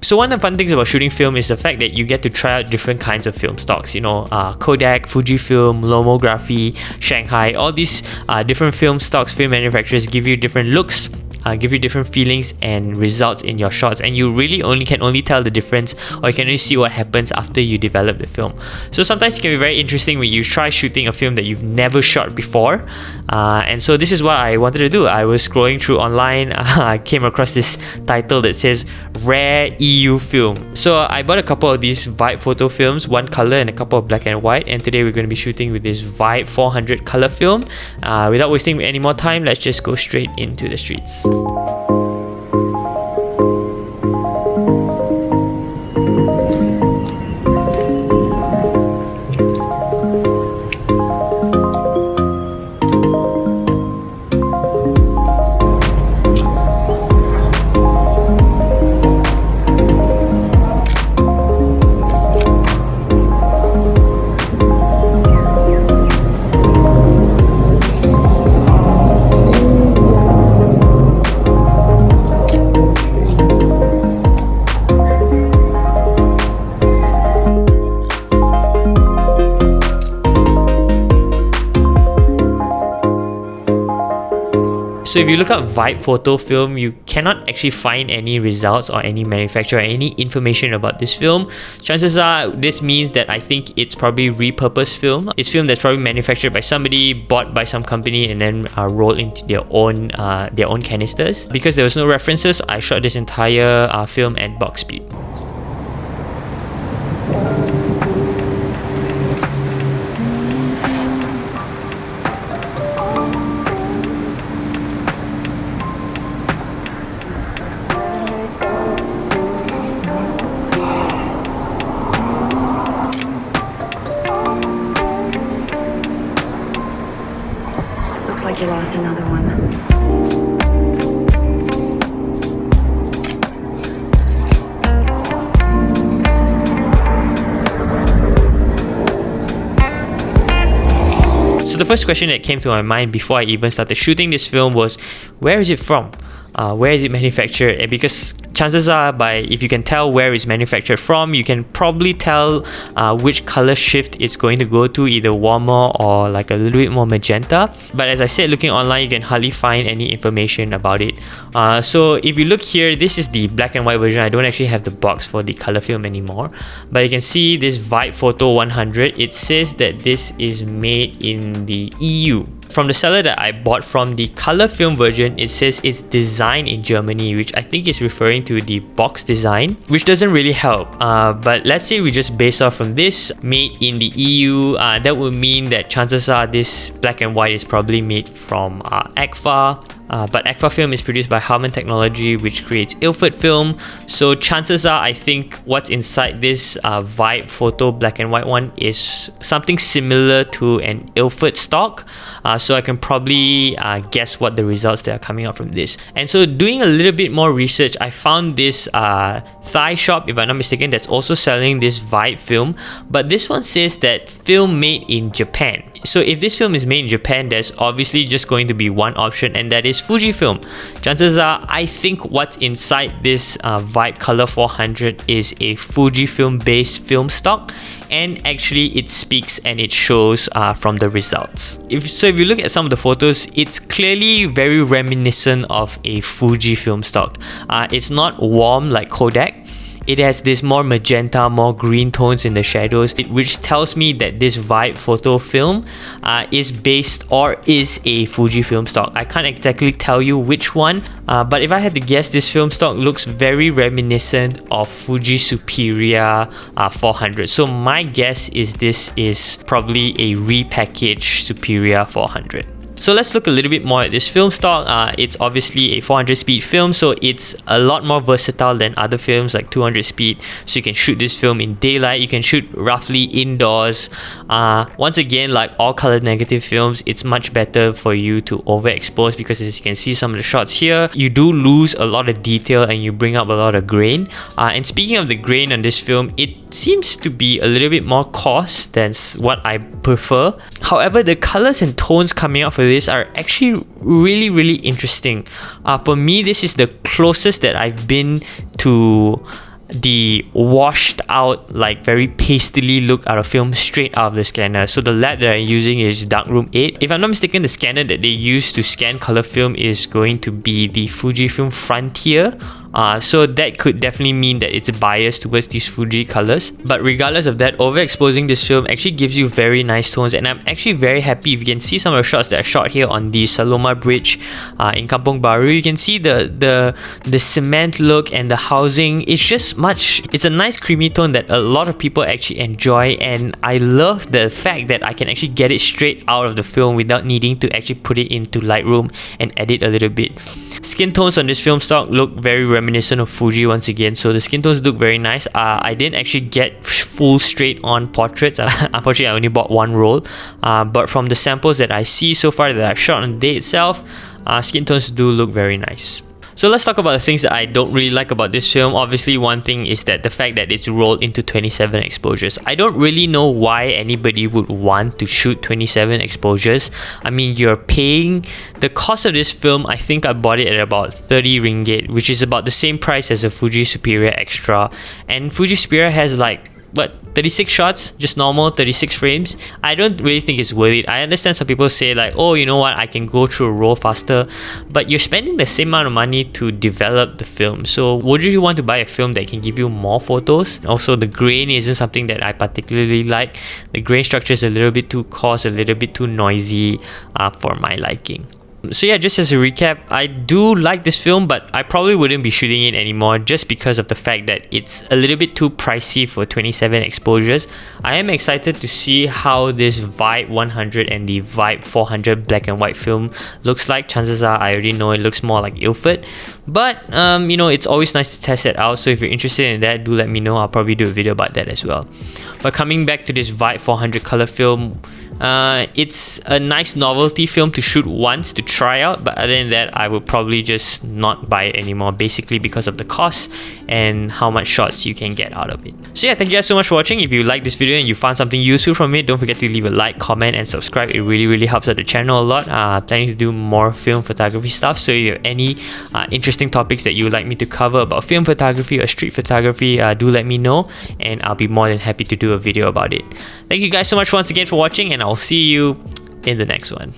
So one of the fun things about shooting film is the fact that you get to try out different kinds of film stocks. Kodak, Fujifilm, Lomography, Shanghai, all these different film stocks, film manufacturers give you different looks, give you different feelings and results in your shots, and you really can only tell the difference, or you can only see what happens after you develop the film. So sometimes it can be very interesting when you try shooting a film that you've never shot before, and so this is what I wanted to do. I was scrolling through online, I came across this title that says Rare EU Film. So I bought a couple of these Vibe photo films, one color and a couple of black and white, and today we're going to be shooting with this Vibe 400 color film. Without wasting any more time, let's just go straight into the streets. So if you look up Vibe photo film, you cannot actually find any results or any manufacturer or any information about this film. Chances are this means that I think it's probably repurposed film. It's film that's probably manufactured by somebody, bought by some company, and then rolled into their own canisters. Because there was no references, I shot this entire film at box speed. Like you lost another one. So the first question that came to my mind before I even started shooting this film was, where is it from? Where is it manufactured? And because chances are, if you can tell where it's manufactured from, you can probably tell which color shift it's going to go to, either warmer or like a little bit more magenta. But as I said, looking online, you can hardly find any information about it. So if you look here, this is the black and white version. I don't actually have the box for the color film anymore, but you can see this Vibe Photo 100. It says that this is made in the EU. From the seller that I bought from, the color film version, it says it's designed in Germany, which I think is referring to the box design, which doesn't really help. But let's say we just base off from this, made in the EU, that would mean that chances are this black and white is probably made from ECFA. But ECFA film is produced by Harman Technology, which creates Ilford film. So chances are, I think what's inside this Vibe photo black and white one is something similar to an Ilford stock. So I can probably guess what the results that are coming out from this. And so doing a little bit more research, I found this Thai shop, if I'm not mistaken, that's also selling this Vibe film. But this one says that film made in Japan. So if this film is made in Japan, there's obviously just going to be one option, and that is Fujifilm. Chances are, I think what's inside this Vibe Color 400 is a Fujifilm based film stock, and actually it speaks and it shows from the results. If you look at some of the photos, it's clearly very reminiscent of a Fujifilm stock. It's not warm like Kodak. It has this more magenta, more green tones in the shadows, which tells me that this Vibe photo film is based or is a Fujifilm stock. I can't exactly tell you which one, but if I had to guess, this film stock looks very reminiscent of Fuji Superia 400. So my guess is this is probably a repackaged Superia 400. So let's look a little bit more at this film stock. It's obviously a 400 speed film, so it's a lot more versatile than other films like 200 speed. So you can shoot this film in daylight, you can shoot roughly indoors. Once again, like all color negative films, it's much better for you to overexpose, because as you can see some of the shots here, you do lose a lot of detail and you bring up a lot of grain. And speaking of the grain on this film, it seems to be a little bit more coarse than what I prefer. However, the colors and tones coming out for this are actually really interesting. For me, this is the closest that I've been to the washed out, like very pastely look out of film straight out of the scanner. So the lab that I'm using is Darkroom 8. If I'm not mistaken, the scanner that they use to scan color film is going to be the Fujifilm Frontier. So that could definitely mean that it's biased towards these Fuji colors. But regardless of that, overexposing this film actually gives you very nice tones, and I'm actually very happy. If you can see some of the shots that I shot here on the Saloma Bridge in Kampong Baru, you can see the cement look and the housing. It's a nice creamy tone that a lot of people actually enjoy, and I love the fact that I can actually get it straight out of the film without needing to actually put it into Lightroom and edit a little bit. Skin tones on this film stock look very reminiscent of Fuji once again, so the skin tones look very nice. I didn't actually get full straight on portraits. Unfortunately, I only bought one roll, but from the samples that I see so far that I've shot on the day itself, skin tones do look very nice. So let's talk about the things that I don't really like about this film. Obviously, one thing is that the fact that it's rolled into 27 exposures. I don't really know why anybody would want to shoot 27 exposures. I mean, you're paying the cost of this film. I think I bought it at about 30 ringgit, which is about the same price as a Fuji Superior Extra. And Fuji Superior has like 36 shots, just normal 36 frames. I don't really think it's worth it. I understand some people say like, oh, you know what, I can go through a roll faster, but you're spending the same amount of money to develop the film. So would you want to buy a film that can give you more photos? Also, the grain isn't something that I particularly like. The grain structure is a little bit too coarse, a little bit too noisy for my liking. So yeah, just as a recap, I do like this film, but I probably wouldn't be shooting it anymore just because of the fact that it's a little bit too pricey for 27 exposures. I am excited to see how this Vibe 100 and the Vibe 400 black and white film looks like. Chances are I already know it looks more like Ilford, but you know, it's always nice to test it out. So if you're interested in that, do let me know. I'll probably do a video about that as well. But coming back to this Vibe 400 color film, it's a nice novelty film to shoot once to try out, but other than that, I would probably just not buy it anymore, basically because of the cost and how much shots you can get out of it. So yeah, thank you guys so much for watching. If you like this video and you found something useful from it, don't forget to leave a like, comment and subscribe. It really helps out the channel a lot. Planning to do more film photography stuff, so if you have any interesting topics that you would like me to cover about film photography or street photography, do let me know and I'll be more than happy to do a video about it. Thank you guys so much once again for watching, and I'll see you in the next one.